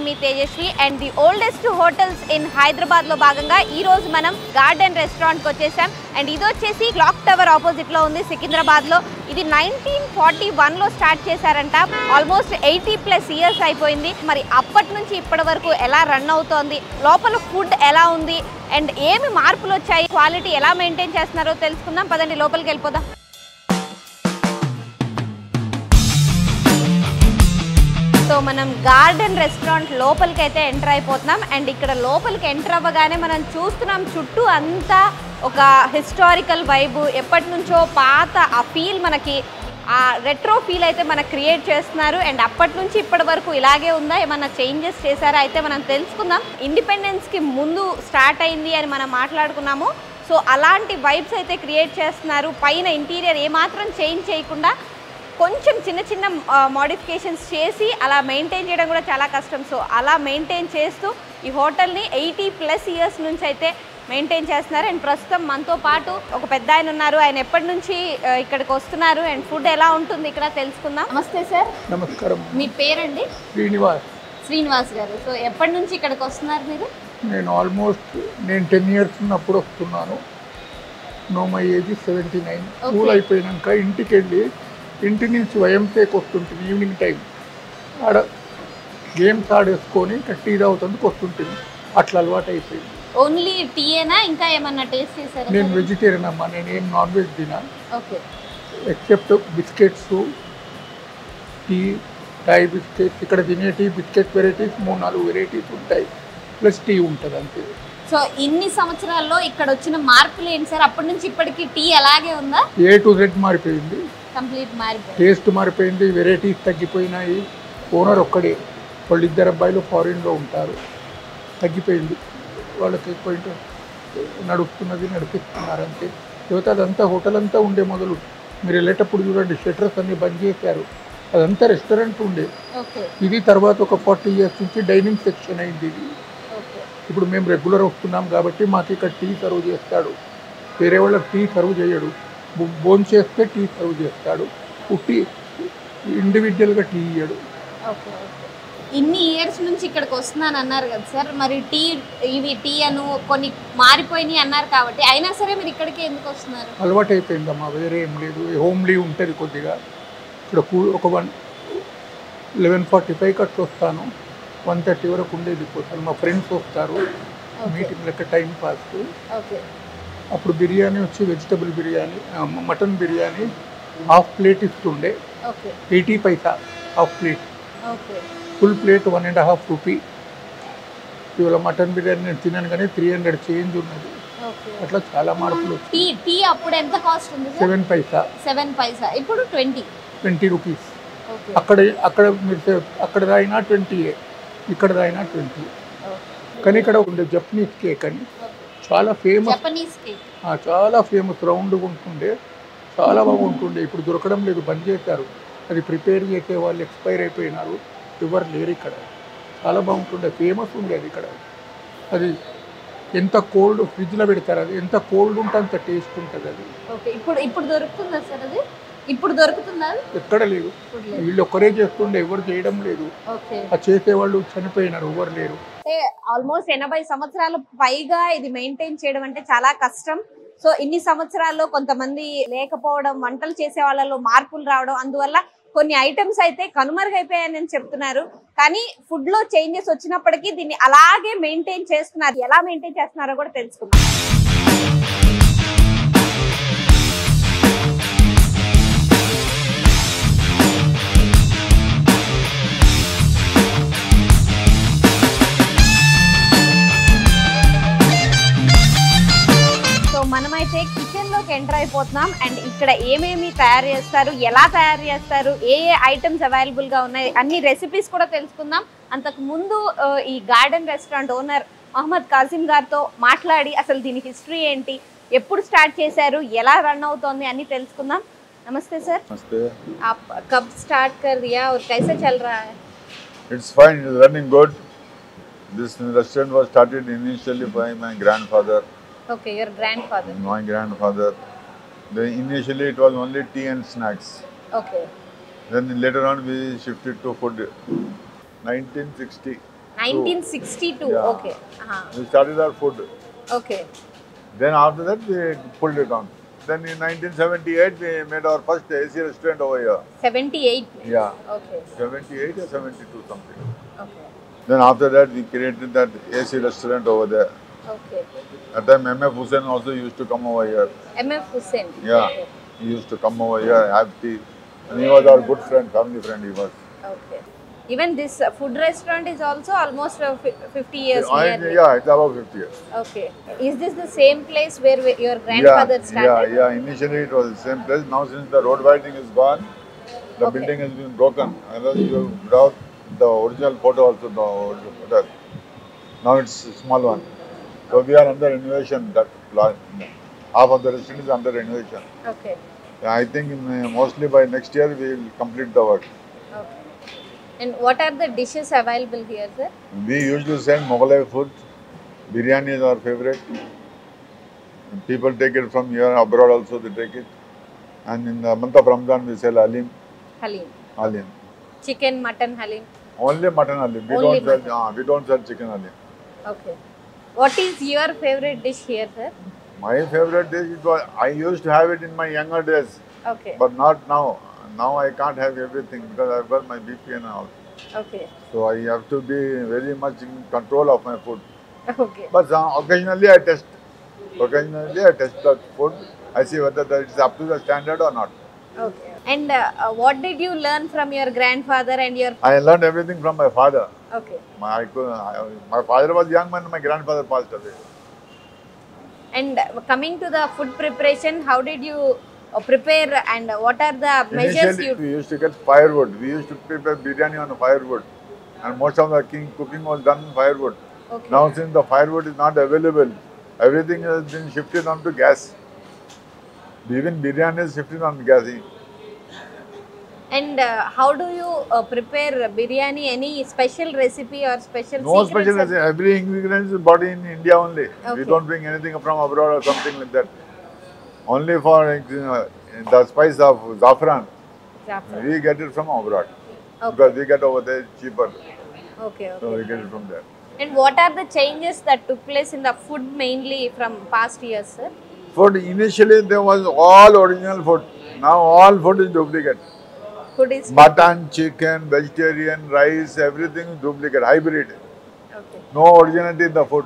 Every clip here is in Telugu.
Me Tejaswi and the oldest hotels in Hyderabad లో భాగంగా ఈ రోజు మనం గార్డెన్ రెస్టారెంట్ కి వచ్చేసాం. అండ్ ఇది వచ్చేసి క్లాక్ టవర్ ఆపోజిట్ లో ఉంది సికింద్రాబాద్ లో. ఇది 1941 లో స్టార్ట్ చేశారంట. ఆల్మోస్ట్ 80+ ఇయర్స్ అయిపోయింది. మరి అప్పటి నుంచి ఇప్పటి వరకు ఎలా రన్ అవుతోంది, లోపల ఫుడ్ ఎలా ఉంది అండ్ ఏమి మార్పులు వచ్చాయి, క్వాలిటీ ఎలా మెయింటైన్ చేస్తున్నారో తెలుసుకుందాం. పదండి లోపలికి వెళ్ళిపోదాం. సో మనం గార్డెన్ రెస్టారెంట్ లోపలికి అయితే ఎంటర్ అయిపోతున్నాం. అండ్ ఇక్కడ లోపలికి ఎంటర్ అవ్వగానే మనం చూస్తున్నాం చుట్టూ అంతా ఒక హిస్టారికల్ వైబ్, ఎప్పటి నుంచో పాత ఆ ఫీల్, మనకి ఆ రెట్రో ఫీల్ అయితే మనకు క్రియేట్ చేస్తున్నారు. అండ్ అప్పటి నుంచి ఇప్పటి వరకు ఇలాగే ఉందా, ఏమన్నా చేంజెస్ చేశారా అయితే మనం తెలుసుకుందాం. ఇండిపెండెన్స్కి ముందు స్టార్ట్ అయింది అని మనం మాట్లాడుకున్నాము. సో అలాంటి వైబ్స్ అయితే క్రియేట్ చేస్తున్నారు. పైన ఇంటీరియర్ ఏమాత్రం చేంజ్ చేయకుండా కొంచెం చిన్న చిన్న మోడిఫికేషన్స్ చేసి అలా మెయింటైన్ చేయడం కూడా చాలా కష్టం. సో అలా మెయింటైన్ చేస్తూ ఈ హోటల్ని 80+ ఇయర్స్ నుంచి అయితే మెయింటైన్ చేస్తున్నారు. అండ్ ప్రస్తుతం మనతో పాటు ఒక పెద్ద ఆయన ఉన్నారు. ఆయన ఎప్పటి నుంచి ఇక్కడికి వస్తున్నారు అండ్ ఫుడ్ ఎలా ఉంటుంది ఇక్కడ తెలుసుకుందాం. నమస్తే సార్. నమస్కారం. మీ పేరండి? శ్రీనివాస్ గారు. సో ఎప్పటి నుంచి ఇక్కడికి వస్తున్నారు మీరు? నేను ఆల్మోస్ట్ 10 ఇయర్స్ ఉన్నప్పుడు వస్తున్నాను. My age 79. స్కూల్ అయిపోయినాక ఇంటికి వెళ్ళి ఇంటి నుంచి వైఎంసేకి వస్తుంటుంది. ఈవినింగ్ టైం ఆడ గేమ్స్ ఆడేసుకొని ఇంకా టీ తాగుతుందుకు వస్తుంటుంది. అట్లా అలవాటు అయిపోయింది. ఓన్లీ టీయేనా, ఇంకా ఏమన్నా టేస్ట్ చేశారా? నేను వెజిటేరియన్ అమ్మా, నేనేం నాన్ వెజ్ తినా. Okay. Except biscuits, tea, dry biscuits. ఇక్కడ తినే టీ బిస్కెట్ వెరైటీస్ 3-4 వెరైటీస్ ఉంటాయి, ప్లస్ టీ ఉంటుంది అంతే. సో ఇన్ని సంవత్సరాల్లో ఇక్కడ వచ్చిన మార్పులు ఏంటి సార్? అప్పటి నుంచి ఇప్పటికి టీ అలాగే ఉందా? A to Z మారిపోయింది. కంప్లీట్ మారిపోయింది. టేస్ట్ మారిపోయింది, వెరైటీస్ తగ్గిపోయినాయి. ఓనర్ ఒక్కడే, వాళ్ళు 2 అబ్బాయిలు ఫారిన్లో ఉంటారు. తగ్గిపోయింది వాళ్ళకి, ఎక్కువ నడుస్తున్నది నడిపిస్తున్నారు అంతే. యువత అదంతా హోటల్ అంతా ఉండే మొదలు మీరు వెళ్ళేటప్పుడు చూడండి, షట్టర్స్ అన్ని బంద్ చేశారు. అదంతా రెస్టారెంట్ ఉండే. ఇది తర్వాత ఒక 40 ఇయర్స్ నుంచి డైనింగ్ సెక్షన్ అయింది. ఇది ఇప్పుడు మేము రెగ్యులర్ వస్తున్నాం కాబట్టి మాకు ఇక్కడ టీ సర్వ్ చేస్తాడు. వేరే వాళ్ళకి టీ సర్వ్ చేయడు. బోన్ చేస్తే టీ సర్వ్ చేస్తాడు. టీ ఇండివిజువల్గా టీ ఇయ్యడు. ఇన్ని ఇయర్స్ నుంచి ఇక్కడికి వస్తున్నాను అన్నారు కదా సార్, మరి టీ అను కొన్ని మారిపోయినాయి అన్నారు కాబట్టి అయినా సరే మీరు ఇక్కడికి ఎందుకు వస్తున్నారు? అలవాటు అయిపోయిందమ్మా, వేరే ఏం లేదు. హోమ్లీ ఉంటుంది కొద్దిగా. ఇక్కడ ఒక 11:45 అట్లా వస్తాను. 1:30 వరకు ఉండేది పోతాను. మా ఫ్రెండ్స్ వస్తారు, మీటింగ్ లెక్క టైం పాస్. అప్పుడు బిర్యానీ వచ్చి vegetable biryani, mutton biryani half plate ఇస్తుండే. 80 paisa half plate. Full plate 1.5 rupee. ఇవాళ మటన్ బిర్యానీ నేను తిన్నాను కానీ 300 చేంజ్ ఉన్నది. అట్లా చాలా మార్పులు. టీ అప్పుడు ఎంత కాస్ట్ ఉంది? 7 పైసా. 7 పైసా. ఇప్పుడు 20 రూపీస్. అక్కడ మీరు అక్కడ రాయినా 20, ఇక్కడ రాయినా 20. కానీ ఇక్కడ ఉండే జపనీస్ కేక్ అని చాలా ఫేమస్. చాలా ఫేమస్, రౌండ్గా ఉంటుండే, చాలా బాగుంటుండే. ఇప్పుడు దొరకడం లేదు, బంద్ చేశారు. అది ప్రిపేర్ చేసే వాళ్ళు ఎక్స్పైర్ అయిపోయినారు, ఎవరు లేరు ఇక్కడ. చాలా బాగుంటుండే, ఫేమస్ ఉండేది ఇక్కడ. అది ఎంత కోల్డ్ ఫ్రిడ్జ్లో పెడతారు, అది ఎంత కోల్డ్ ఉంటే అంత టేస్ట్ ఉంటుంది అది. ఇప్పుడు దొరుకుతుందా సార్? అది ఇప్పుడు దొరుకుతుందా? ఎక్కడ లేదు. వీళ్ళు ఒక్కరే చేస్తుండే, ఎవరు చేయడం లేదు. ఆ చేసేవాళ్ళు చనిపోయినారు, ఎవరు లేరు. ఆల్మోస్ట్ 80 సంవత్సరాలు పైగా ఇది మెయింటైన్ చేయడం అంటే చాలా కష్టం. సో ఇన్ని సంవత్సరాల్లో కొంతమంది లేకపోవడం, వంటలు చేసే వాళ్ళలో మార్పులు రావడం, అందువల్ల కొన్ని ఐటమ్స్ అయితే కనుమరుగైపోయాయని చెప్తున్నారు. కానీ ఫుడ్ లో చేంజెస్ వచ్చినప్పటికీ దీన్ని అలాగే మెయింటైన్ చేస్తున్నారు. ఎలా మెయింటైన్ చేస్తున్నారో కూడా తెలుసుకుందాం. మనమైతే కిచెన్ లోకి ఎంటర్ అయిపోతున్నాం. అండ్ ఇక్కడ ఏమేమి తయారు చేస్తారు, ఎలా తయారు చేస్తారు, ఏ ఐటమ్స్ అవైలబుల్ గా ఉన్నాయి, అన్ని రెసిపీస్ కూడా తెలుసుకుందాం. అంతకు ముందు ఈ garden restaurant owner Mohammed Kasim గారితో మాట్లాడి అసలు దీని హిస్టరీ ఏంటి, ఎప్పుడు స్టార్ట్ చేశారు, ఎలా రన్ అవుతోంది అన్ని తెలుసుకుందాం. నమస్తే సార్. नमस्ते. आप कब स्टार्ट कर दिया और कैसे चल रहा है? It's fine. It's running good. This restaurant was started initially by my grandfather. Okay, your grandfather. My grandfather. Then initially it was only tea and snacks. Okay. Then later on we shifted to food. 1960. 1962. Yeah. Okay. We started our food. Okay. Then after that, we pulled it down. Then in 1978, we made our first AC restaurant over here. 78. Yeah. Okay. 78 or 72 something. Okay. Then after that, we created that AC restaurant over there. Okay. At that time, M.F. Hussain also used to come over here. MF Hussain. Yeah. Okay. He used to come over here, have tea. And he was our good friend, family friend he was. Okay. Even this food restaurant is also almost 50 years nearly. Yeah, it's about 50 years. Okay. Is this the same place where your grandfather started? Yeah. Initially it was the same place. Now since the road widening is gone, the Okay. building has been broken. And then you brought the original photo also, the original hotel. Now it's a small one. So we are under renovation. That half of the restaurant is under renovation. Okay. I think mostly by next year we will complete the work. Okay. And what are the dishes available here, sir? We usually send Mughalai food. Biryani is our favorite. People take it from here, abroad also they take it. And in the month of Ramadan we sell halim. Halim. Halim. Chicken, mutton, halim. Only mutton halim. We Only don't sell chicken halim. Okay. What is your favorite dish here, sir? My favorite dish, I used to have it in my younger days, Okay. but not now. Now I can't have everything because I've got my BP and all. Okay. So I have to be very much in control of my food. Okay. But occasionally I test. Occasionally I test the food. I see whether that it's up to the standard or not. Okay. And what did you learn from your grandfather and your... I learned everything from my father. Okay. My father was young when my grandfather passed away. And coming to the food preparation, how did you prepare and what are the measures Initially, you... we used to get firewood. We used to prepare biryani on firewood. And most of the cooking was done on firewood. Okay. Now, since the firewood is not available, everything has been shifted onto gas. Even biryani is shifted on gas. And how do you prepare biryani? Any special recipe or special No secrets special of- recipe. Every ingredient is bought in India only. Okay. We don't bring anything from abroad or something like that. Only for the spice of saffron, Saffron. we get it from abroad. Okay. Because we get over there cheaper. Okay, So okay. we get it from there. And what are the changes that took place in the food mainly from past years, sir? Food, initially there was all original food. Now all food is duplicate. Food is... Mutton, chicken, vegetarian, rice, everything is duplicate, hybrid. Okay. No originality in the food.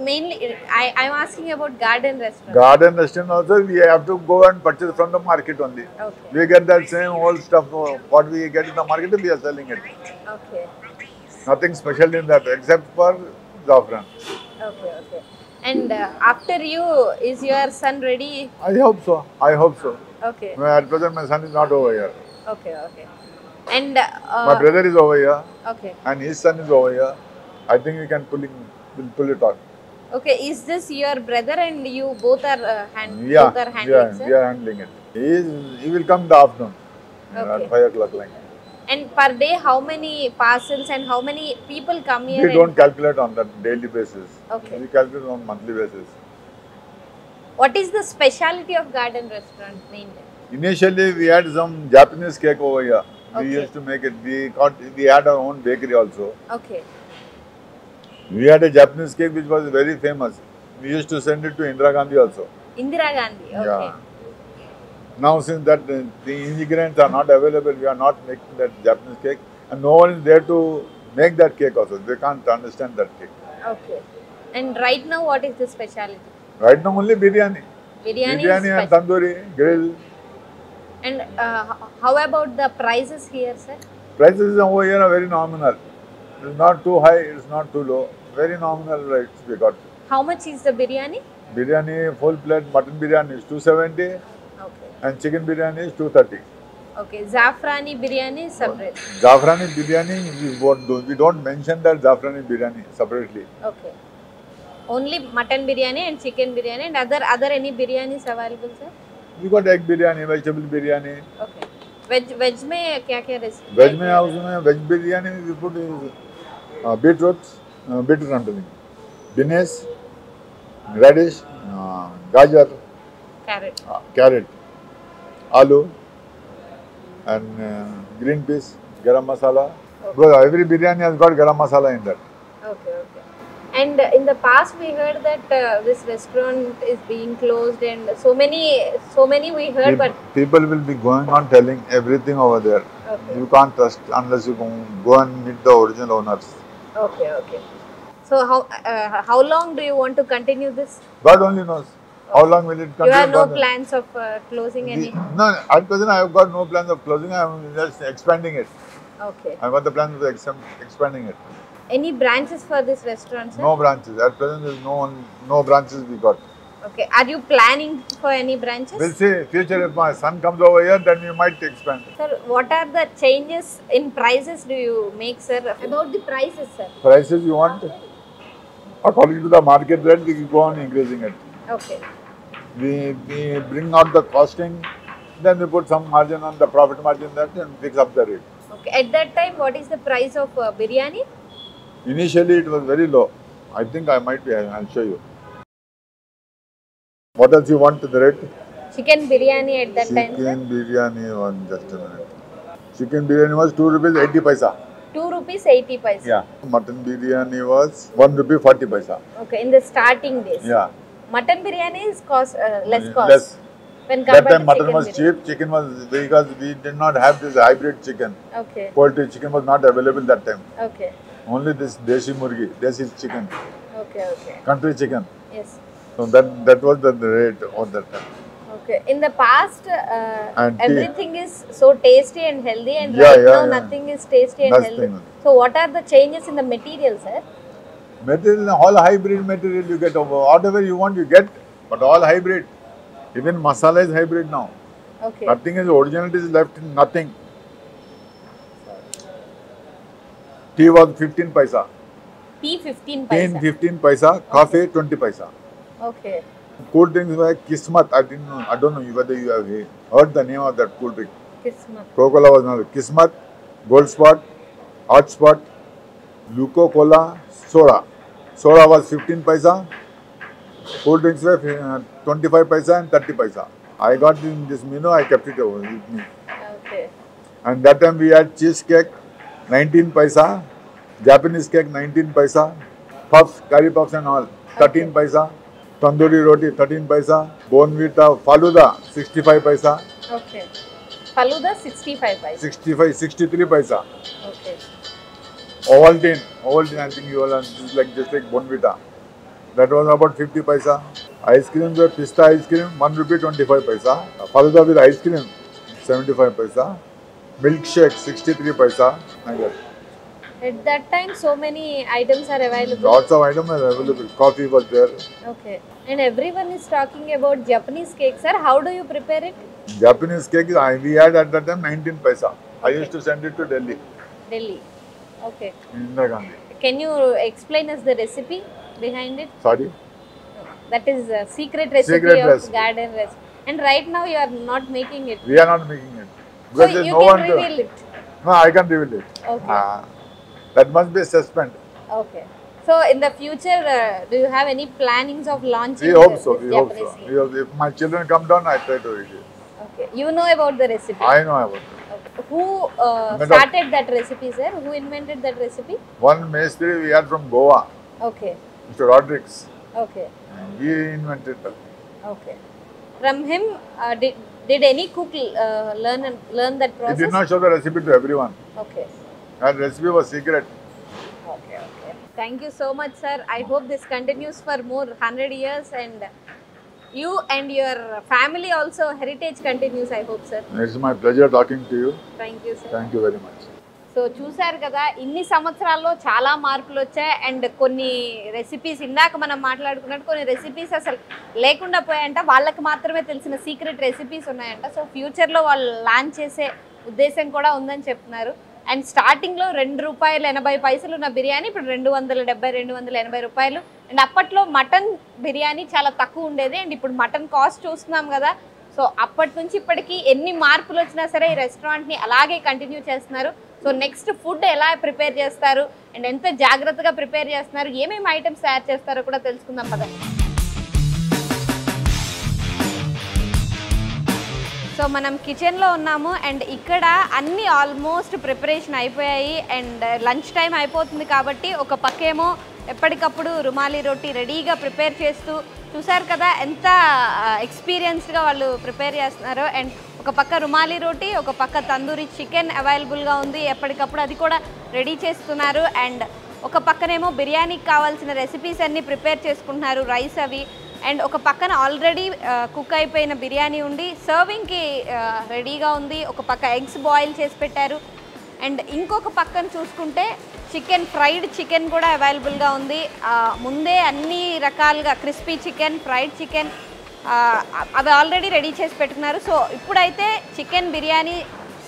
Mainly, I'm asking about garden restaurant. Garden restaurant also we have to go and purchase from the market only. Okay. We get that same old stuff, what we get in the market, we are selling it. Okay. Nothing special in that except for saffron. Okay, okay. And after you, is your son ready? I hope so. I hope so. Okay. At present, my son is not over here. Okay, okay. And My brother is over here, okay. and his son is over here. I think we can pull it off. Okay, is this your brother and you both are Yeah, both are handling, sir? we are handling it. He will come in the afternoon Okay. at 5 o'clock. Like. And per day, how many parcels and how many people come here? We and- don't calculate on that daily basis. Okay. We calculate on monthly basis. What is the specialty of garden restaurant mainly? Initially, we had some Japanese cake over here. We Okay. used to make it. We had our own bakery also. Okay. We had a Japanese cake which was very famous. We used to send it to Indira Gandhi also. Indira Gandhi. Okay. Yeah. Now, since that the ingredients are not available, we are not making that Japanese cake, and no one is there to make that cake also. They can't understand that cake. Okay. And right now, what is the specialty? Right now, only biryani. Biryani, Biryani is and special. tandoori, grill. And how about the prices here, sir? Prices over here are very nominal. It's not too high, it's not too low. Very nominal rates we got. How much is the biryani? Biryani, full plate mutton biryani is 270 Okay. and chicken biryani is 230. Okay. Zafrani biryani is separate. Zafrani biryani, we don't mention that Zafrani biryani separately. Okay. Only mutton biryani and chicken biryani and other any biryanis available, sir? We got egg biryani, vegetable biryani. Okay. Veg में क्या क्या रेसिपी? Veg में उसमें veg biryani we put beetroot something, beans, radish, gajar, carrot, aloo, and green peas, garam masala. Okay. Because every biryani has got garam masala in that. Okay, okay. And in the past, we heard that this restaurant is being closed, and so many we heard, but People will be going on telling everything over there. okay, You can't trust unless you go and meet the original owners. okay, okay. So how long do you want to continue this? God only knows. How long will it You continue? have no God knows. plans of closing any? No, at present I have got no plans of closing. I am just expanding it. Okay. I have got the plans of expanding it. Any branches for this restaurant, sir? No branches. At present there is no branches we got. Okay. Are you planning for any branches? We'll see. Future, if my son comes over here, then we might expand. Sir, what are the changes in prices do you make, sir? About the prices, sir. Prices you want? According to the market rate, we go on increasing it. Okay. We bring out the costing, then we put some margin on the profit margin that and fix up the rate. Okay. At that time, what is the price of biryani? Initially, it was very low. I think I might be. I'll show you. What else you want to the rate? Chicken biryani at that time, sir? Chicken biryani, just a minute. Chicken biryani was 2 rupees 80 paisa. 2 rupees 80 paisa. Yeah. Mutton biryani was 1 rupee 40 paisa. Okay. In the starting days. Yeah. Mutton biryani is less cost. Less. When That compared time to mutton chicken was biryani. cheap. Chicken was because we did not have this hybrid chicken. Okay. Poultry chicken was not available that time. Okay. Only this deshi murgi, deshi chicken, Okay. Okay. country chicken. Yes. So that was the rate of that time. Okay. In the past, And tea. everything is so tasty and healthy, and Yeah, right yeah, now yeah. nothing is tasty and That's healthy. thing. So, what are the changes in the material, sir? Material, all hybrid material you get. Whatever you want, you get. But all hybrid. Even masala is hybrid now. Okay. Nothing is originality is left in nothing. Tea was 15 paisa. Tea 15 Tea paisa. 15 paisa. Coffee 20 paisa. Okay. Cool drinks were Kismat. I don't know whether you have heard the name of that cool drink. Kismat. Coca-Cola was not Kismat, Gold Spot, Hot Spot, Luco Cola, Soda. Soda was 15 paisa. Cool drinks were 25 paisa and 30 paisa. I got in this menu, I kept it over with me. Okay. And that time we had cheesecake, 19 paisa, Japanese cake, 19 paisa, puffs, curry puffs and all, 13 paisa, tandoori roti, 13 paisa, Bonvita, Faluda, 65 paisa, Okay. Faluda 65 paisa. 63 paisa. Okay. Ovaltine, I think you all are just like Bonvita. That was about 50 paisa. Ice cream were pista ice cream, 1 rupee 25 paisa. Faluda with ice cream, 75 paisa. Milkshake, 63 paisa. Like that. At that time, so many items are available. Lots of items are available. Coffee was there. Okay. And everyone is talking about Japanese cake, sir. How do you prepare it? Japanese cake, we had at that time 19 paisa. I used to send it to Delhi, Delhi. Okay. Indira Gandhi. Can you explain us the recipe behind it? Sorry? That is a secret recipe Secret of recipe. garden recipe. And right now you are not making it. We are not making it. So Because there's you no can one reveal to. it. No, I can reveal it. Okay. That must be a suspense. Okay. So in the future, do you have any plannings of launching We hope so. this We hope Japanese so. cake? We hope, if my children come down, I try to eat it. Okay. You know about the recipe. I know about it. Okay. Who Madam. started that recipe, sir? Who invented that recipe? One Mestri we had from Goa, Okay. Mr. Rodriguez. Okay. He invented that. Okay. From him, did any cook learn that He process? did not show the recipe to everyone. Okay. That recipe was secret. Okay, okay. Thank you so much, sir. I hope this continues for more 100 years, and you and your family also heritage continues, I hope, sir. It's my pleasure talking to you. Thank you, sir. Thank you very much. So చూసారు కదా, ఇన్ని సంవత్సరాల్లో చాలా మార్పులు వచ్చాయి. అండ్ కొన్ని రెసిపీస్ ఇందాక మనం మాట్లాడుకున్నట్టు కొన్ని రెసిపీస్ అసలు లేకుండా పోయాయంట. వాళ్ళకి మాత్రమే తెలిసిన సీక్రెట్ రెసిపీస్ ఉన్నాయంట. సో ఫ్యూచర్లో వాళ్ళు లాంచ్ చేసే ఉద్దేశం కూడా ఉందని చెప్తున్నారు. అండ్ స్టార్టింగ్లో ₹2.80 ఉన్న బిర్యానీ ఇప్పుడు ₹270-280 అండ్ అప్పట్లో మటన్ బిర్యానీ చాలా తక్కువ ఉండేది. అండ్ ఇప్పుడు మటన్ కాస్ట్ చూస్తున్నాం కదా. సో అప్పటి నుంచి ఇప్పటికీ ఎన్ని మార్పులు వచ్చినా సరే ఈ రెస్టారెంట్ని అలాగే కంటిన్యూ చేస్తున్నారు. సో నెక్స్ట్ ఫుడ్ ఎలా ప్రిపేర్ చేస్తారు అండ్ ఎంత జాగ్రత్తగా ప్రిపేర్ చేస్తున్నారు, ఏమేమి ఐటమ్స్ తయారు చేస్తారో కూడా తెలుసుకుందాం పదండి. సో మనం కిచెన్లో ఉన్నాము అండ్ ఇక్కడ అన్నీ ఆల్మోస్ట్ ప్రిపరేషన్ అయిపోయాయి అండ్ లంచ్ టైం అయిపోతుంది కాబట్టి ఒక పక్కేమో ఎప్పటికప్పుడు రుమాలి రోటీ రెడీగా ప్రిపేర్ చేస్తూ చూసారు కదా ఎంత ఎక్స్పీరియన్స్డ్గా వాళ్ళు ప్రిపేర్ చేస్తున్నారు. అండ్ ఒక పక్క రుమాలి రోటీ, ఒక పక్క తందూరి చికెన్ అవైలబుల్గా ఉంది, ఎప్పటికప్పుడు అది కూడా రెడీ చేస్తున్నారు. అండ్ ఒక పక్కనేమో బిర్యానీకి కావాల్సిన రెసిపీస్ అన్నీ ప్రిపేర్ చేసుకుంటున్నారు, రైస్ అవి. అండ్ ఒక పక్కన ఆల్రెడీ కుక్ అయిపోయిన బిర్యానీ ఉండి సర్వింగ్కి రెడీగా ఉంది, ఒక పక్క ఎగ్స్ బాయిల్ చేసి పెట్టారు. అండ్ ఇంకొక పక్కన చూసుకుంటే చికెన్, ఫ్రైడ్ చికెన్ కూడా అవైలబుల్గా ఉంది. ముందే అన్ని రకాలుగా క్రిస్పీ చికెన్, ఫ్రైడ్ చికెన్ అవి ఆల్రెడీ రెడీ చేసి పెట్టుకున్నారు. సో ఇప్పుడైతే చికెన్ బిర్యానీ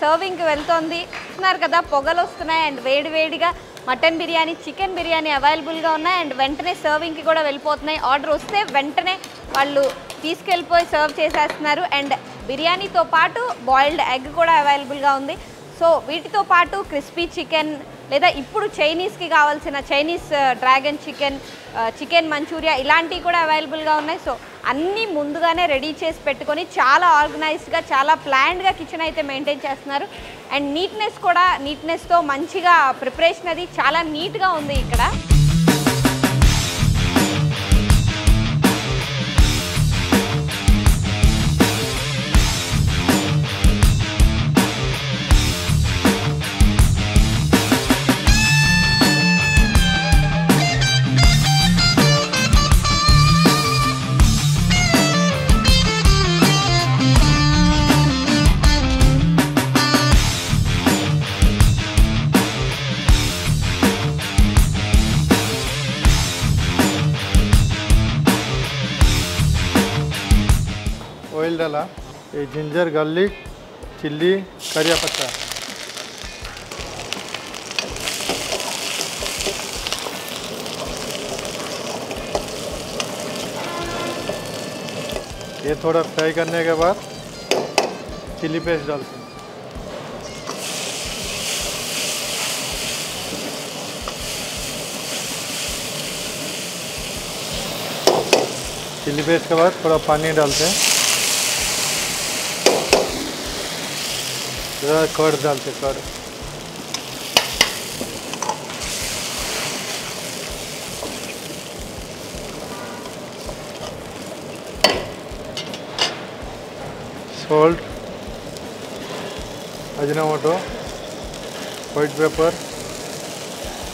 సర్వింగ్కి వెళ్తోంది. చూస్తున్నారు కదా పొగలు వస్తున్నాయి అండ్ వేడివేడిగా మటన్ బిర్యానీ, చికెన్ బిర్యానీ అవైలబుల్గా ఉన్నాయి అండ్ వెంటనే సర్వింగ్కి కూడా వెళ్ళిపోతున్నాయి. ఆర్డర్ వస్తే వెంటనే వాళ్ళు తీసుకెళ్ళిపోయి సర్వ్ చేసేస్తున్నారు. అండ్ బిర్యానీతో పాటు బాయిల్డ్ ఎగ్ కూడా అవైలబుల్గా ఉంది. సో వీటితో పాటు క్రిస్పీ చికెన్ లేదా ఇప్పుడు చైనీస్కి కావాల్సిన Chinese dragon chicken, chicken Manchuria ఇలాంటివి కూడా అవైలబుల్గా ఉన్నాయి. సో అన్నీ ముందుగానే రెడీ చేసి పెట్టుకొని చాలా ఆర్గనైజ్డ్గా, చాలా ప్లాన్డ్గా కిచెన్ అయితే మెయింటైన్ చేస్తున్నారు. అండ్ నీట్నెస్తో మంచిగా ప్రిపరేషన్ అది చాలా నీట్గా ఉంది ఇక్కడ. ऑयल डाला, ये जिंजर, गार्लिक, चिल्ली, करिया पत्ता, ये थोड़ा फ्राई करने के बाद चिल्ली पेस्ट डालते हैं। चिल्ली पेस्ट के बाद थोड़ा पानी डालते हैं, कर्ड डालते, curd salt, Ajinomoto, white pepper,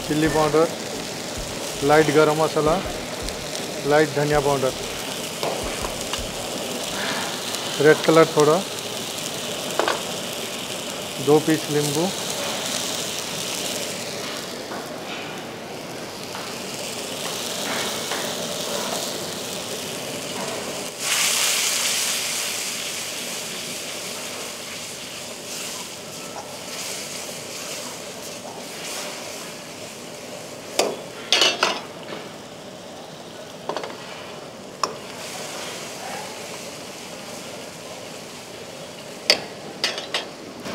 chilli powder, light garam masala, light धनिया पाउडर, रेड कलर थोड़ा, 2 पीस नींबू,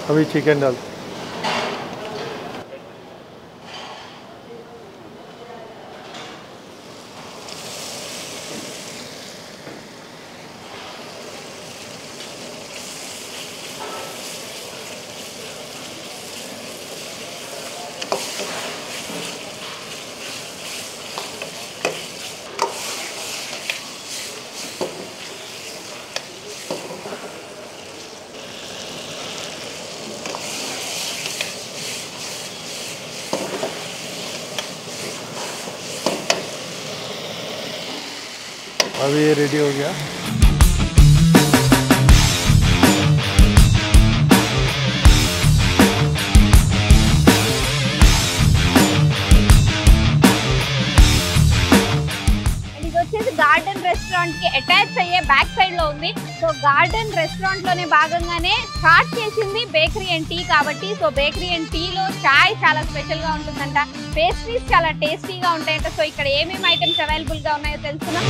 अभी चिकन डाल, अभी ये रेडी हो गया। గార్డెన్ రెస్టారెంట్ కి అటాచ్ అయ్యే బ్యాక్ సైడ్ లో ఉంది. సో గార్డెన్ రెస్టారెంట్ లోనే భాగంగానే స్టార్ట్ చేసింది బేకరీ అండ్ టీ కాబట్టి, సో బేకరీ అండ్ టీ లో చాయ్ చాలా స్పెషల్ గా ఉంటుందంట, పేస్ట్రీస్ చాలా టేస్టీగా ఉంటాయంట. సో ఇక్కడ ఏమేమి ఐటమ్స్ అవైలబుల్ గా ఉన్నాయో తెలుసుకుందాం.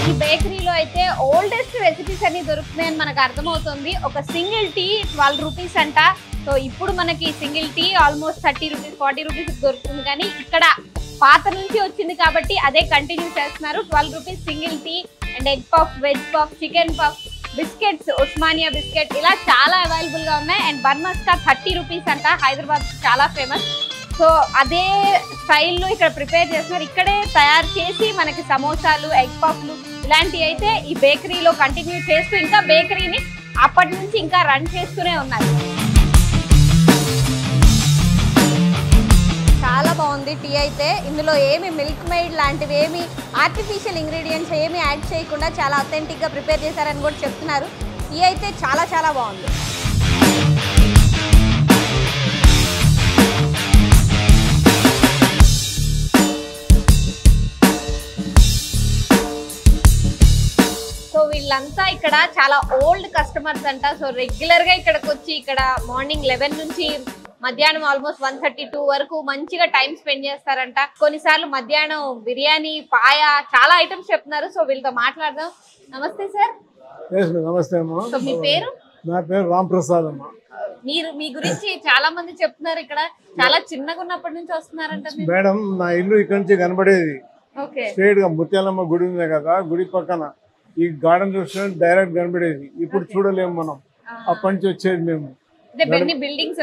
ఈ బేకరీలో అయితే ఓల్డెస్ట్ రెసిపీస్ అన్ని దొరుకుతున్నాయని మనకు అర్థమవుతుంది. ఒక సింగిల్ టీ 12 రూపీస్ అంట. సో ఇప్పుడు మనకి single tea almost 30 rupees 40 rupees దొరుకుతుంది. కానీ ఇక్కడ పాత నుంచి వచ్చింది కాబట్టి అదే కంటిన్యూ చేస్తున్నారు. 12 rupees single tea and egg puff, veg puff, chicken puff, biscuits, Osmania biscuit ఇలా చాలా అవైలబుల్ గా ఉన్నాయి. అండ్ బన్ మస్కా 30 రూపీస్ అంట, హైదరాబాద్ చాలా ఫేమస్. సో అదే స్టైల్లో ఇక్కడ ప్రిపేర్ చేస్తున్నారు. ఇక్కడే తయారు చేసి మనకి సమోసాలు, ఎగ్ పఫ్లు ఇలాంటివి అయితే ఈ బేకరీలో కంటిన్యూ చేస్తూ ఇంకా బేకరీని అప్పటి నుంచి ఇంకా రన్ చేస్తూనే ఉన్నారు. చాలా బాగుంది టీ అయితే. ఇందులో ఏమి మిల్క్ మెయిడ్ లాంటివి ఏమి ఆర్టిఫిషియల్ ఇంగ్రీడియంట్స్ ఏమి యాడ్ చేయకుండా చాలా అథెంటిక్గా ప్రిపేర్ చేశారని కూడా చెప్తున్నారు. టీ అయితే చాలా చాలా బాగుంది. సో వీళ్ళంతా ఇక్కడ చాలా ఓల్డ్ కస్టమర్స్ అంట. సో రెగ్యులర్ గా ఇక్కడికి వచ్చి ఇక్కడ మార్నింగ్ 11 నుంచి మధ్యాహ్నం ఆల్మోస్ట్ 1:32 వరకు మంచిగా టైం స్పెండ్ చేస్తారంట. కొన్నిసార్లు మధ్యాహ్నం బిర్యానీ, పాయ చాలా ఐటమ్స్ చెప్తున్నారు. సో వీళ్ళతో మాట్లాడదాం. నమస్తే సార్. నమస్తే అమ్మా. సో మీ పేరు? నా పేరు రామ్ ప్రసాద్ అమ్మా. మీరు మీ గురించి చాలా మంది చెప్తున్నారు, ఇక్కడ చాలా చిన్నగా ఉన్నప్పటి నుంచి వస్తున్నారంట. మేడం నా ఇల్లు ఇక్కడ నుంచి కనబడేది. ఓకే. స్ట్రేట్ గా ముత్యాలమ్మ గుడి ఉంది కదా, గుడి పక్కన ఈ గార్డెన్ రెస్టారెంట్ డైరెక్ట్ కనబడేది. ఇప్పుడు చూడలేము మనం. అప్పటి నుంచి వచ్చేది మేము. బిల్డింగ్స్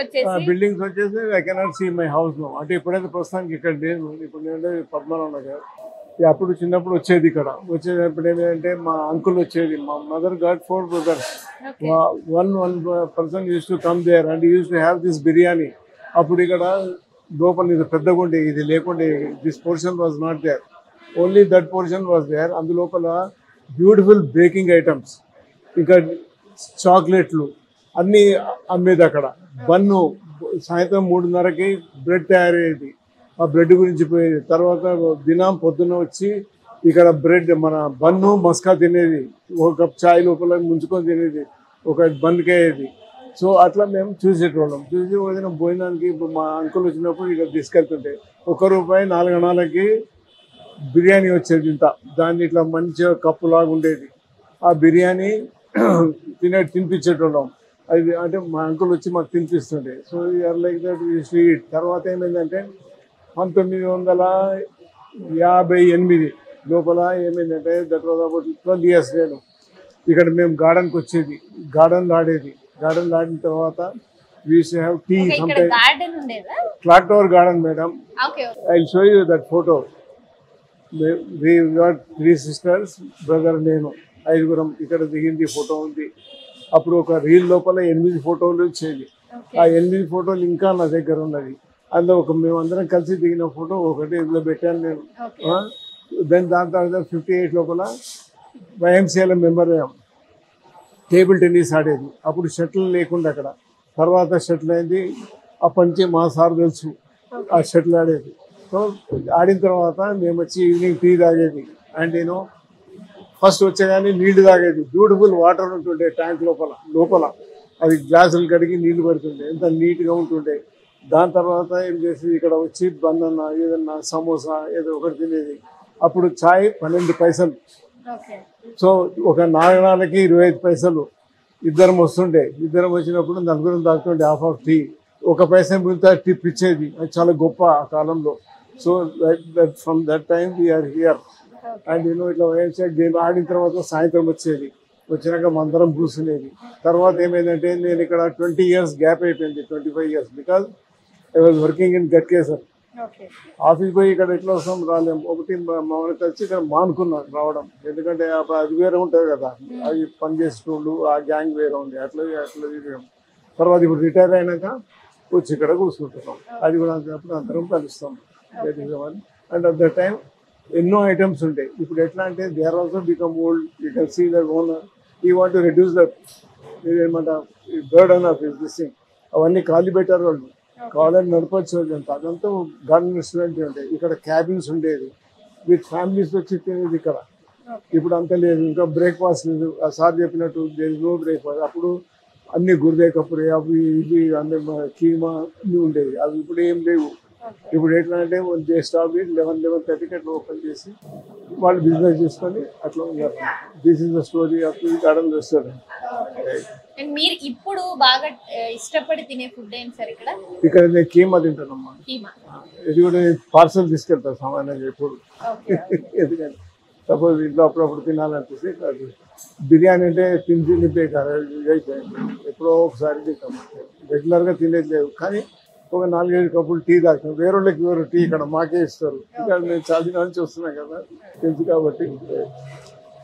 వచ్చేసి I cannot see my house లో. అంటే ఇప్పుడైతే ప్రస్తుతానికి ఇక్కడ లేదు. ఇప్పుడు నేను పద్మనాభ నగర్. అప్పుడు చిన్నప్పుడు వచ్చేది ఇక్కడ. వచ్చేటప్పుడు ఏంటంటే మా అంకుల్ వచ్చేది. మా mother got 4 brothers. one person used to come there and used to have this biryani. అప్పుడు ఇక్కడ లోపల ఇది పెద్దగా ఉండే, ఇది లేకుండే. This portion was not there, only that portion was there. అందులోపల బ్యూటిఫుల్ బేకింగ్ ఐటమ్స్, ఇంకా చాక్లెట్లు అన్నీ అమ్మేది అక్కడ. బన్ను సాయంత్రం 3:30కి బ్రెడ్ తయారయ్యేది. ఆ బ్రెడ్ గురించి పోయేది. తర్వాత దినం పొద్దున్న వచ్చి ఇక్కడ బ్రెడ్ మన బన్ను మస్కా తినేది. ఒక కప్ ఛాయ్ లోపల ముంచుకొని తినేది. ఒక బన్నుకి అయ్యేది. సో అట్లా మేము చూసేటోళ్ళం. చూసి ఏదైనా భోజనానికి మా అంకుల్ వచ్చినప్పుడు ఇక్కడ తీసుకెళ్తుంటే ₹1 4 అణాలకి బిర్యానీ వచ్చేది. ఇంత దాన్ని ఇట్లా మంచిగా కప్పులాగా ఉండేది. ఆ బిర్యానీ తినిపించేటోళ్ళం. అది అంటే మా అంకుల్ వచ్చి మాకు తినిపిస్తుండే. So you're like that sweet. తర్వాత ఏమైందంటే 1958 లోపల ఏమైందంటే దట్ వాజ్ అబౌట్ 12 years నేను ఇక్కడ మేము గార్డెన్కి వచ్చేది. గార్డెన్లో ఆడేది. గార్డెన్లో ఆడిన తర్వాత we used to have tea sometimes. Clock Tower Garden, madam. I'll show you that photo. We got 3 sisters, brother నేను 5 ఇక్కడ దిగింది ఫోటో ఉంది. అప్పుడు ఒక రీల్ లోపల 8 ఫోటోలు వచ్చేది. ఆ 8 ఫోటోలు ఇంకా నా దగ్గర ఉన్నది. అందులో మేమందరం కలిసి దిగిన ఫోటో ఒకటి ఇందులో పెట్టాను నేను. దాని తర్వాత 58 లోపల YMCAలో మెంబర్ అయ్యాం. టేబుల్ టెన్నిస్ ఆడేది. అప్పుడు షటిల్ లేకుండా అక్కడ. తర్వాత షటిల్ అయింది. అప్పటి నుంచి మా సార్ తెలుసు ఆ షటిల్ ఆడేది. సో ఆడిన తర్వాత మేము వచ్చి ఈవినింగ్ టీ తాగేది. అండ్ నేను ఫస్ట్ వచ్చేగానే నీళ్లు తాగేది. బ్యూటిఫుల్ వాటర్ ఉంటుండే ట్యాంక్ లోపల అది గ్లాసులు కడిగి నీళ్లు పడుతుండే. ఎంత నీట్గా ఉంటుండే. దాని తర్వాత ఏం చేసి ఇక్కడ వచ్చి బనానా ఏదన్నా సమోసా ఏదో ఒకటి తినేది. అప్పుడు ఛాయ్ 12 పైసలు. సో ఒక 4 అణాలకి 25 పైసలు. ఇద్దరం వస్తుండే. ఇద్దరం వచ్చినప్పుడు 4 తాగుతుండే హాఫ్ ఆఫ్ టీ. 1 పైసా మిగతా టిప్ ఇచ్చేది. అది చాలా గొప్ప ఆ కాలంలో. So from that time we are here. And ఇట్లా గేమ్ ఆడిన తర్వాత సాయంత్రం వచ్చేది. వచ్చినాక అందరం కూర్చునేది. తర్వాత ఏమైందంటే నేను ఇక్కడ 20 years గ్యాప్ అయిపోయింది. 25 years because I was working in Ghatkesar. Office పోయి ఇక్కడ ఎట్లా వస్తాం రాలేము. ఒకటి మామూలు కలిసి ఇక్కడ మానుకున్నాను రావడం. ఎందుకంటే అది వేరే ఉంటుంది కదా, అవి పనిచేసేటోళ్ళు ఆ గ్యాంగ్ వేరే ఉంది. అట్లా తర్వాత ఇప్పుడు రిటైర్ అయినాక వచ్చి ఇక్కడ కూర్చుంటున్నాం. అది కూడా అప్పుడు అందరం కలుస్తాం. అండ్ అట్ ద టైం ఎన్నో ఐటమ్స్ ఉంటాయి. ఇప్పుడు ఎట్లా అంటే they are also become old. You can see that owner ఈ వాంట్ టు రెడ్యూస్ దట్ ఏమంట బర్డన్ ఆఫ్ దిస్ థింగ్. అవన్నీ ఖాళీ పెట్టారు వాళ్ళు. కావాలని నడపచ్చు. అదంతా గార్డెన్ రెస్టారెంట్ ఉంటాయి. ఇక్కడ క్యాబిన్స్ ఉండేది. విత్ ఫ్యామిలీస్ వచ్చి తినేది ఇక్కడ. ఇప్పుడు అంత లేదు. ఇంకా బ్రేక్ఫాస్ట్ లేదు. ఆ సార్ చెప్పినట్టు దేర్ ఇస్ నో బ్రేక్ఫాస్ట్. అప్పుడు అన్ని గుర్దే కప్పురే అవి ఇవి అన్ని కీమా అన్నీ ఉండేవి. అవి ఇప్పుడు ఏం లేవు. ఇప్పుడు ఎట్లా అంటే దే స్టాప్ 11-11:30కి అట్లా ఓపెన్ చేసి వాళ్ళు బిజినెస్ చేసుకొని అట్లా ఉన్నారు. This is the story of the garden restaurant. మీరు ఇప్పుడు బాగా ఇష్టపడి తినే ఫుడ్ ఏంటి సార్ ఇక్కడ? ఇక్కడ నేను కీమా తింటానమ్మా. ఇది కూడా నేను పార్సల్ తీసుకెళ్తాను సామాన్యంగా ఎప్పుడు. ఎందుకంటే సపోజ్ ఇంట్లో అప్పుడప్పుడు తినాలనిపిస్తే అది బిర్యానీ అంటే తిని బేకారు అయిపోయింది. ఎప్పుడో ఒకసారి తింటాం, రెగ్యులర్గా తినేది లేవు. కానీ ఒక 4-5 కప్పులు టీ తాగుతాం. వేరే వాళ్ళకి వేరు టీ ఇక్కడ మాకే ఇస్తారు. ఇక్కడ మేము చాలా దినాల నుంచి వస్తున్నాం కదా, తెలుసు కాబట్టి.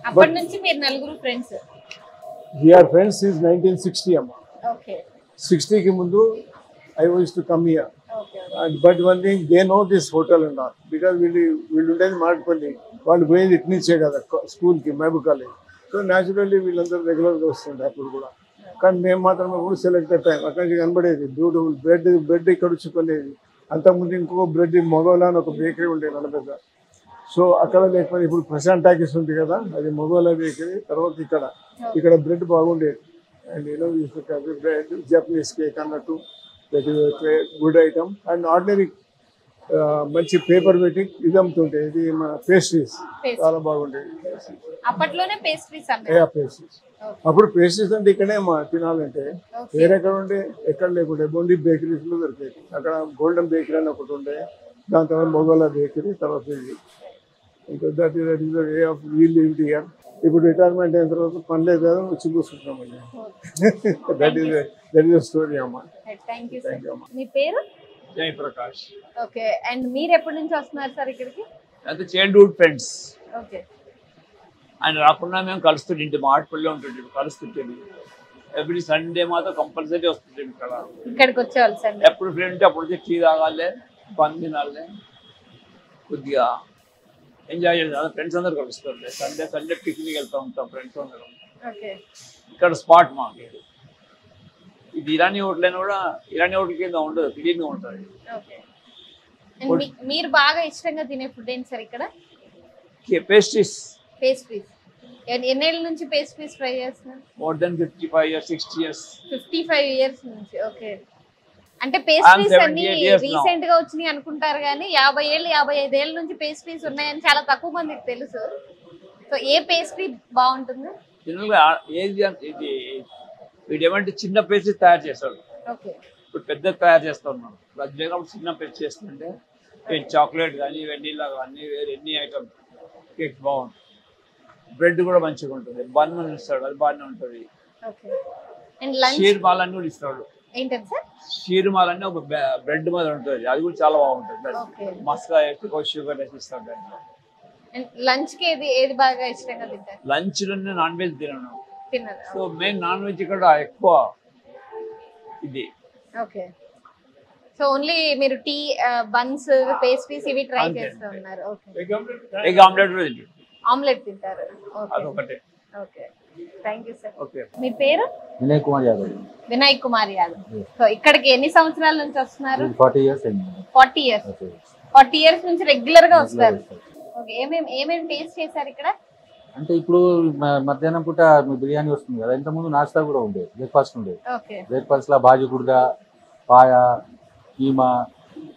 అప్పటి నుంచి మీరు నలుగురు ఫ్రెండ్స్? వీఆర్ ఫ్రెండ్స్ ఈజ్ 1960 అమ్మ. ఓకే. 60కి ముందు I was to come here. Okay. But one thing they know this hotel and all because వీళ్ళు ఉండేది మాట్లాడుకోండి, వాళ్ళు పోయేది ఇటు నుంచే కదా స్కూల్కి, మహబూబ్ కాలేజ్. సో న్యాచురల్లీ వీళ్ళందరూ రెగ్యులర్గా వస్తుండే అప్పుడు కూడా. కానీ మేము మాత్రం ఎప్పుడు సెలెక్టెడ్ టైం అక్కడి నుంచి కనబడేది బ్యూటిఫుల్ బ్రెడ్ ఇక్కడ వచ్చి కొనేది. అంతకుముందు ఇంకో బ్రెడ్ మొగోలా అని ఒక బేకరీ ఉండేది నలభైగా. సో అక్కడ లేకపోతే ఇప్పుడు ప్రశాంత్ టాకీస్ ఉంది కదా, అది మొగోలా బేకరీ. తర్వాత ఇక్కడ బ్రెడ్ బాగుండేది. And you know bread Japanese cake అన్నట్టు, that is good item. And ordinary మంచి పేపర్ పెట్టి ఇది అమ్ముతుంటే, ఇది మన పేస్ట్రీస్ చాలా బాగుండేది. అప్పట్లోనే పేస్ట్రీస్ పేస్ట్రీస్. అప్పుడు పేస్ట్రీస్ అంటే ఇక్కడే మా తినాలంటే వేరే ఎక్కడ ఉండే, ఎక్కడ లేకుండే బొండి బేకరీస్ లో దొరికేది. అక్కడ గోల్డెన్ బేకరీ అని ఒకటి ఉండే, దాని తర్వాత మొగోలా బేకరీ, తర్వాత ఇది. ఇంకా that is the way of we lived here. ఇప్పుడు రిటైర్మెంట్ అయిన తర్వాత పని లేదు కదా, వచ్చి కూర్చుంటాం. దట్ ఈస్ ద స్టోరీ అమ్మా. థ్యాంక్ యూ అమ్మా. మీ పేరు? జయప్రకాష్. ఓకే. అండ్ మీరు ఎప్పటి నుంచి వస్తున్నారు సార్ ఇక్కడికి? అయితే చైల్డ్హుడ్ ఫ్రెండ్స్. ఓకే. ఆయన రాకుండా మేము కలుస్తుంటే మాటపల్లి ఉంటుంటే కలుస్తుంటేది. ఎవ్రీ సండే మాత్రం కంపల్సరీ వస్తుంటే ఇక్కడ ఇక్కడికి వచ్చేవాళ్ళు సార్? ఎప్పుడు ఫ్రెండ్ ఉంటే అప్పుడు వచ్చి టీ తాగాలి, పని తినాలి, కొద్దిగా ఎంజాయ్ చేయాలి. ఫ్రెండ్స్ అందరు కలుస్తుండే. సండే పిక్నిక్ వెళ్తూ ఉంటాం ఫ్రెండ్స్ అందరం. ఓకే. ఇక్కడ స్పాట్ మాకు ఇది. ఇరానీ హోటల్ అయినా కూడా ఇరానీ హోటల్ కింద ఉండదు, క్లీన్గా ఉంటుంది. ఓకే. మీరు బాగా ఇష్టంగా తినే ఫుడ్ ఏంటి సార్ ఇక్కడ? పేస్ట్రీస్. పేస్ట్రీస్. ఎన్నేళ్ళ నుంచి పేస్ట్రీస్ ట్రై చేస్తున్నారు? More than 55 years, 60 years. 55 years నుంచి. ఓకే. అంటే పేస్ట్రీస్ అన్ని రీసెంట్ గా వచ్చినాయి అనుకుంటారు కానీ 50 ఏళ్ళు 55 ఏళ్ళ నుంచి పేస్ట్రీస్ ఉన్నాయని చాలా తక్కువ మందికి తెలుసు. సో ఏ పేస్ట్రీ బాగుంటుంది? ఇది వీడు ఏమంటే చిన్న పేస్ట్రీ తయారు చేస్తాడు. ఓకే. ఇప్పుడు పెద్ద తయారు చేస్తా ఉన్నాం. రజనీకాంత్ చిన్న పేస్ట్ చేస్తుంటే చాక్లెట్ కానీ వెన్నీలా కానీ వేరే ఎన్ని ఐటమ్స్ కేక్స్ బాగుంటుంది. బ్రెడ్ కూడా మంచిగా ఉంటుంది. బన్ ఇస్తాడు, అది బాగానే ఉంటుంది. షీర్ మాల్ అని కూడా ఇస్తాడు. షీర్ మాల్ అని ఒక బ్రెడ్ మీద ఉంటుంది, అది కూడా చాలా బాగుంటుంది. మస్కా వేసి షుగర్ వేసి ఇస్తాడు. లంచ్ కి ఏది బాగా ఇష్టంగా తింటారు? లంచ్ లో నాన్ వెజ్ తినను. సో మెయిన్ నాన్ వెజ్ ఇక్కడ ఎక్కువ ఇది. ఓకే. సో ఓన్లీ మీరు టీ, బన్స్, పేస్ట్రీస్ ఇవి ట్రై చేస్తూ ఉన్నారు. ఓకే. ఎగ్ ఆమ్లెట్ కూడా తింటారు. ఆమ్లెట్ తింటారు. అదొకటే. Okay. Thank you sir. Okay. మీ పేరు? వినయ్ కుమార్ యాదవ్. వినయ్ కుమార్ యాదవ్. సో ఇక్కడికి ఎన్ని సంవత్సరాల నుంచి వస్తున్నారు? 40 years. 40 years. 40 years నుంచి రెగ్యులర్ గా వస్తారు. ఓకే. ఏమేమి టేస్ట్ చేశారు ఇక్కడ? అంటే ఇప్పుడు మధ్యాహ్నం పూట బిర్యానీ వస్తుంది కదా, ఇంతకుముందు నాస్తా కూడా ఉండేది, బ్రేక్ఫాస్ట్ ఉండేది. బ్రేక్ఫాస్ట్ లో బాజీ కుర్ద, పాయ, కీమా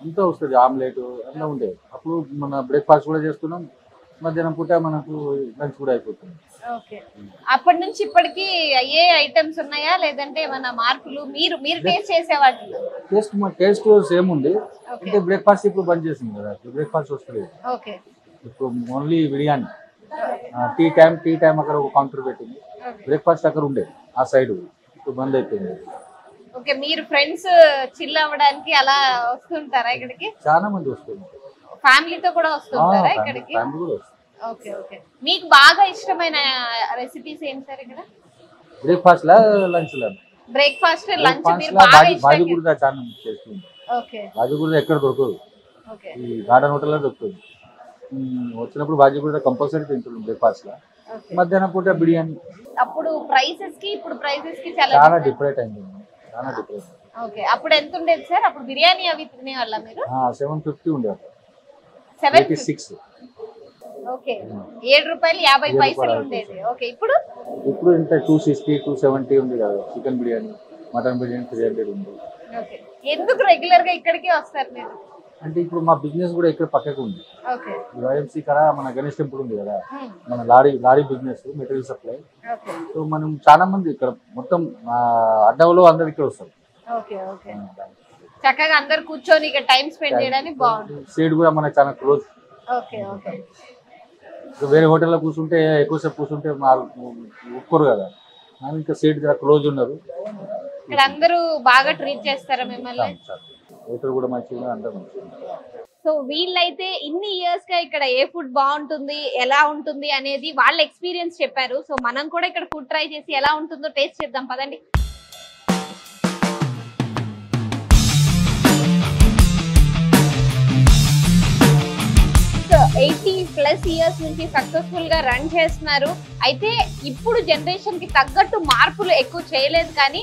అంతా వస్తుంది, ఆమ్లెట్ అన్నీ ఉండేది. అప్పుడు మన బ్రేక్ఫాస్ట్ కూడా చేస్తున్నాం, మధ్యాహ్నం పూట మనకు లంచ్ కూడా అయిపోతుంది. ఓకే. అప్పటి నుంచి ఇప్పటికి అయ్యే ఐటమ్స్ ఉన్నాయా లేదంటే ఏమైనా మార్పులు మీరు టేస్ట్ చేసే వాటిలో? టేస్ట్ సేమ్ ఉంది. అంటే బ్రేక్ఫాస్ట్ ఇప్పుడు బంద్ చేసింది కదా, బ్రేక్ఫాస్ట్ వస్తుంది. ఓకే. ఇప్పుడు ఓన్లీ బిర్యానీ. టీ టైం అక్కడ ఒక కౌంటర్ పెట్టింది, బ్రేక్ఫాస్ట్ అక్కడ ఉండేది ఆ సైడ్, ఇప్పుడు బంద్ అయిపోయింది. ఓకే. మీరు ఫ్రెండ్స్ చిల్ అవ్వడానికి అలా వస్తుంటారా ఇక్కడికి? చాలా మంది వస్తుంది, ఫ్యామిలీతో కూడా వస్తుంటారా ఇక్కడికి? ఓకే. ఓకే. మీకు బాగా ఇష్టమైన రెసిపీస్ ఏంటి సార్ ఇక్కడ? బ్రేక్ఫాస్ట్ లా, లంచ్ లా? బ్రేక్ఫాస్ట్, లంచ్ మీరు బాగా బాజీ కుర్ద చాలా చేస్తుంది. ఓకే. బాజీ కుర్ద ఎక్కడ దొరకదు, ఓకే. ఈ గార్డెన్ హోటల్ లో దొరుకుతుంది. వచ్చినప్పుడు బాజీ కుర్ద కంపల్సరీ తింటున్నాం బ్రేక్ఫాస్ట్ లా. మధ్యాహ్నం పూట బిర్యానీ. అప్పుడు ప్రైసెస్ కి ఇప్పుడు ప్రైసెస్ కి చాలా డిఫరెంట్ అయింది, చాలా డిఫరెంట్. ఓకే. అప్పుడు ఎంత ఉండేది సార్? అప్పుడు బిర్యానీ అవి తినేవాళ్ళ మీరు? 750 ఉండేది. 76. ఓకే. 7 రూపాయలు 50 పైసలు ఉండేది. ఓకే. ఇప్పుడు ఇంత 260, 270 ఉంది కదా. చికెన్ బిర్యానీ, మటన్ బిర్యానీ 300 ఉంది. ఓకే. ఎందుకు రెగ్యులర్ గా ఇక్కడికి వస్తారు మీరు? అంటే ఇప్పుడు మా బిజినెస్ కూడా ఇక్కడ పక్కకు ఉంది. ఓకే. వైఎంసీ కడ మన గణేష్ టెంపుల్ ఉంది కదా, మన lorry business, material supply. So మనం చాలా మంది ఇక్కడ మొత్తం అడ్డవలో అందరు ఇక్కడ వస్తారు. ఓకే. ఓకే. చక్కగా అందరు కూర్చొని ఇక్కడ టైం స్పెండ్ చేయడానికి బాగుంటుంది. సైడ్ కూడా మనకు చాలా క్లోజ్. ఓకే. ఓకే. వేరే హోటల్లో కూర్చుంటే ఎక్కువసేపు కూర్చుంటే ఒప్పుకోరు కదా, ఇంకా సీట్ క్లోజ్ ఉన్నారు. ఇక్కడ అందరూ బాగా ట్రీట్ చేస్తారా మిమ్మల్ని? హోటల్ కూడా మంచిగా, అందరూ మంచిగా. సో వీళ్ళైతే ఇన్ని ఇయర్స్ గా ఇక్కడ ఏ ఫుడ్ బాగుంటుంది, ఎలా ఉంటుంది అనేది వాళ్ళ ఎక్స్పీరియన్స్ చెప్పారు. సో మనం కూడా ఇక్కడ ఫుడ్ ట్రై చేసి ఎలా ఉంటుందో టేస్ట్ చేద్దాం పదండి. 80+ ఇయర్స్ నుంచి సక్సెస్ఫుల్ గా రన్ చేస్తున్నారు. అయితే ఇప్పుడు జనరేషన్ కి తగ్గట్టు మార్పులు ఎక్కువ చేయలేదు, కానీ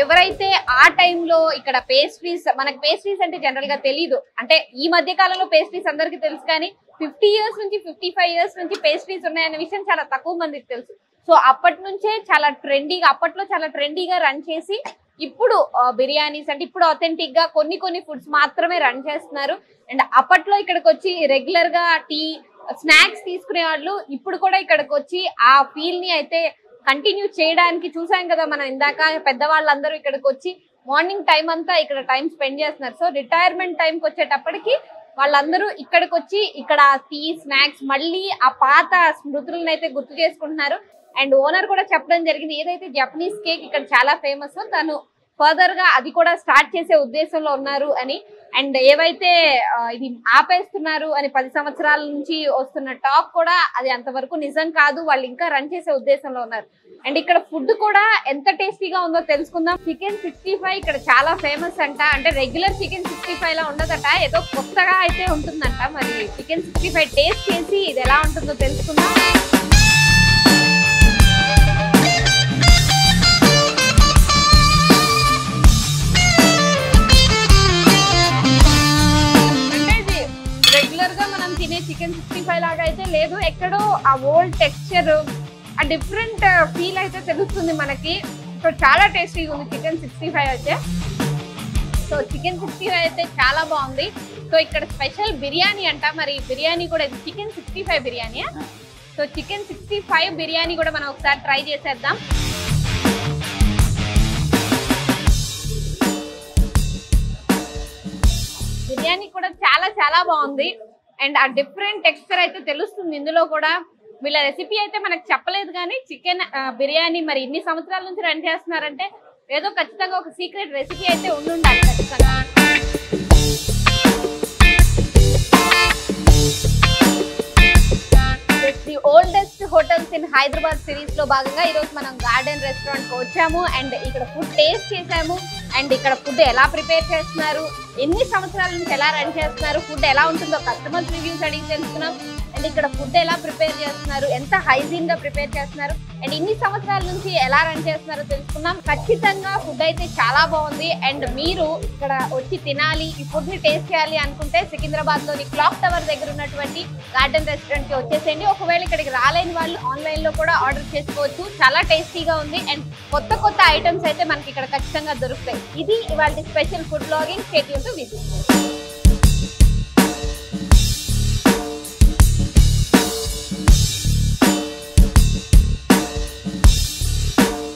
ఎవరైతే ఆ టైంలో ఇక్కడ పేస్ట్రీస్, మనకి పేస్ట్రీస్ అంటే జనరల్ గా తెలీదు, అంటే ఈ మధ్య కాలంలో పేస్ట్రీస్ అందరికి తెలుసు, కానీ 50 ఇయర్స్ నుంచి 55 ఇయర్స్ నుంచి పేస్ట్రీస్ ఉన్నాయన్న విషయం చాలా తక్కువ మందికి తెలుసు. సో అప్పటి నుంచే చాలా ట్రెండీగా, అప్పట్లో చాలా ట్రెండీగా రన్ చేసి ఇప్పుడు బిర్యానీస్ అంటే ఇప్పుడు ఆథెంటిక్ గా కొన్ని ఫుడ్స్ మాత్రమే రన్ చేస్తున్నారు. అండ్ అప్పట్లో ఇక్కడికి వచ్చి రెగ్యులర్ గా టీ, స్నాక్స్ తీసుకునే వాళ్ళు ఇప్పుడు కూడా ఇక్కడికి వచ్చి ఆ ఫీల్ ని అయితే కంటిన్యూ చేయడానికి చూసాం కదా మనం ఇందాక. పెద్దవాళ్ళందరూ ఇక్కడికి వచ్చి మార్నింగ్ టైం అంతా ఇక్కడ టైం స్పెండ్ చేస్తున్నారు. సో రిటైర్మెంట్ టైంకి వచ్చేటప్పటికి వాళ్ళందరూ ఇక్కడికి వచ్చి ఇక్కడ టీ, స్నాక్స్, మళ్ళీ ఆ పాత స్మృతులను అయితే గుర్తు చేసుకుంటున్నారు. అండ్ ఓనర్ కూడా చెప్పడం జరిగింది, ఏదైతే జపనీస్ కేక్ ఇక్కడ చాలా ఫేమస్, తను ఫర్దర్ గా అది కూడా స్టార్ట్ చేసే ఉద్దేశంలో ఉన్నారు అని. అండ్ ఏవైతే ఇది ఆపేస్తున్నారు అని 10 సంవత్సరాల నుంచి వస్తున్న టాక్ కూడా అది అంతవరకు నిజం కాదు, వాళ్ళు ఇంకా రన్ చేసే ఉద్దేశంలో ఉన్నారు. అండ్ ఇక్కడ ఫుడ్ కూడా ఎంత టేస్టీగా ఉందో తెలుసుకుందాం. చికెన్ 65 ఇక్కడ చాలా ఫేమస్ అంట, అంటే రెగ్యులర్ చికెన్ 65 లా ఉండదట, ఏదో కొత్తగా అయితే ఉంటుందంట. మరి చికెన్ 65 టేస్ట్ చేసి ఇది ఎలా ఉంటుందో తెలుసుకుందాం. చికెన్ 65 లాగా అయితే లేదు, ఎక్కడో ఆ ఓల్డ్ టెక్స్చర్, ఆ డిఫరెంట్ ఫీల్ అయితే తెలుస్తుంది మనకి. సో చాలా టేస్టీగా ఉంది చికెన్ 65 అయితే. సో చికెన్ 65 అయితే చాలా బాగుంది. సో ఇక్కడ స్పెషల్ బిర్యానీ అంట, మరి బిర్యానీ కూడా chicken 65 biryani. So chicken 65 biryani కూడా మనం ఒకసారి ట్రై చేసేద్దాం. బిర్యానీ కూడా చాలా బాగుంది. అండ్ ఆ డిఫరెంట్ టెక్స్చర్ అయితే తెలుస్తుంది ఇందులో కూడా. వీళ్ళ రెసిపీ అయితే మనకు చెప్పలేదు, కానీ చికెన్ బిర్యానీ మరి ఇన్ని సంవత్సరాల నుంచి రన్ చేస్తున్నారంటే ఏదో ఖచ్చితంగా ఒక సీక్రెట్ రెసిపీ అయితే ఉండాలి ఖచ్చితంగా. The oldest hotels in Hyderabad series లో భాగంగా ఈరోజు మనం గార్డెన్ రెస్టారెంట్ కి వచ్చాము. అండ్ ఇక్కడ ఫుడ్ టేస్ట్ చేసాము. అండ్ ఇక్కడ ఫుడ్ ఎలా ప్రిపేర్ చేస్తున్నారు, ఎన్ని సంవత్సరాల నుంచి ఎలా రన్ చేస్తున్నారు, ఫుడ్ ఎలా ఉంటుందో కస్టమర్స్ రివ్యూస్ అడిగి తెలుసుకున్నాం. అండ్ ఇక్కడ ఫుడ్ ఎలా ప్రిపేర్ చేస్తున్నారు, ఎంత హైజీన్ గా ప్రిపేర్ చేస్తున్నారు, అండ్ ఇన్ని సంవత్సరాల నుంచి ఎలా రన్ చేస్తున్నారో తెలుసుకున్నాం. ఖచ్చితంగా ఫుడ్ అయితే చాలా బాగుంది. అండ్ మీరు ఇక్కడ వచ్చి తినాలి, ఈ ఫుడ్ ని టేస్ట్ చేయాలి అనుకుంటే సికింద్రాబాద్ లోని క్లాక్ టవర్ దగ్గర ఉన్నటువంటి గార్డెన్ రెస్టారెంట్ కి వచ్చేసేయండి. ఒకవేళ ఇక్కడికి రాలేని వాళ్ళు ఆన్లైన్ లో కూడా ఆర్డర్ చేసుకోవచ్చు. చాలా టేస్టీగా ఉంది. అండ్ కొత్త ఐటమ్స్ అయితే మనకి ఇక్కడ ఖచ్చితంగా దొరుకుతాయి. ఇది ఇవాళ special food blogging. Stay tune to visit.